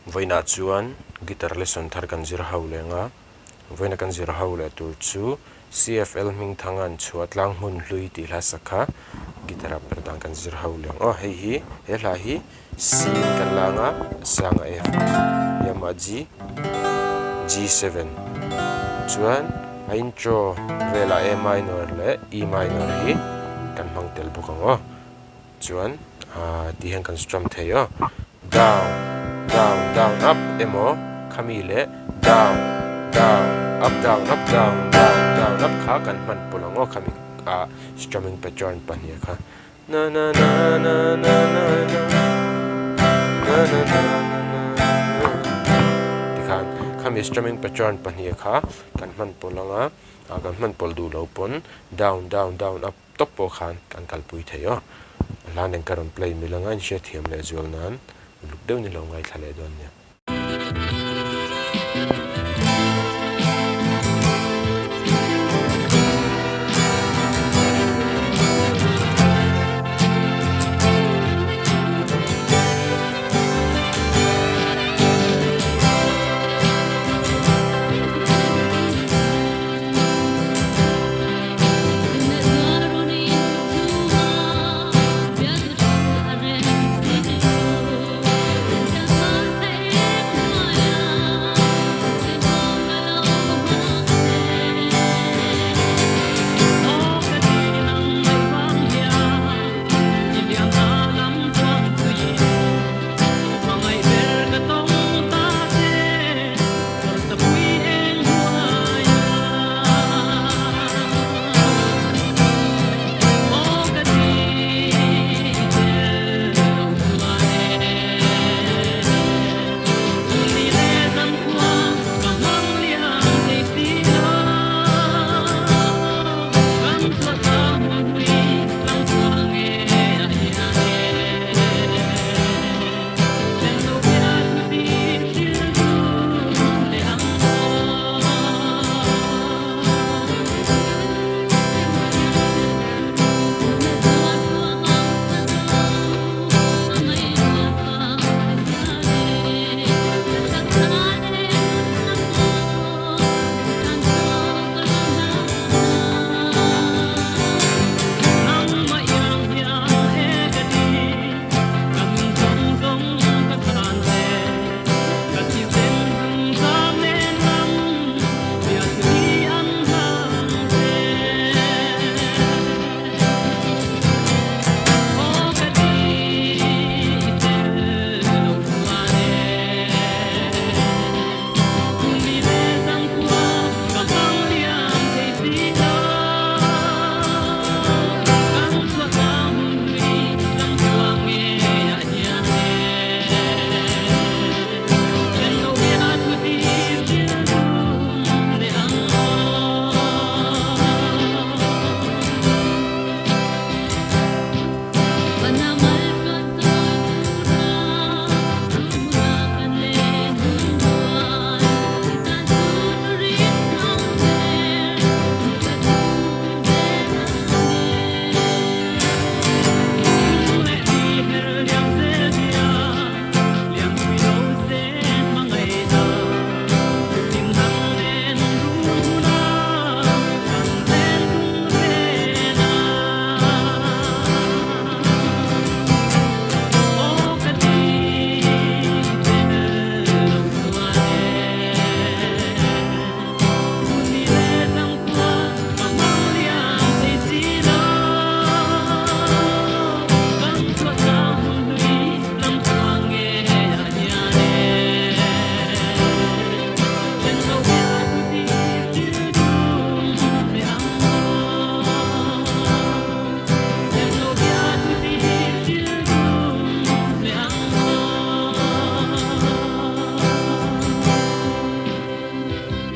voina chuan guitar lesson thar kan zir ho lenga voina kan zir ho le tur chu CFL Hmingthanga Chhuahtlang hmun hlui ti hla sakha guitar Perhdan kan zir ho leng hei hi hla hi C kan langa sanga F yama G G7 chuan a intro vela A minor le E minor hi kan hmang tel bokang chuan ti hen kan strum theyo down down down up emo khami le down down up down up down down down up kha kan man pulang khami strumming pattern pahnia kha na na na na na na na na na na tikhan khami strumming pattern pahnia kha kan man pulanga kan man pol du lo pon down down down up top po khan kan kalpui theyo lan en karon play milanga in she thiam le zual nan luk deu ni lo ngai thale don nya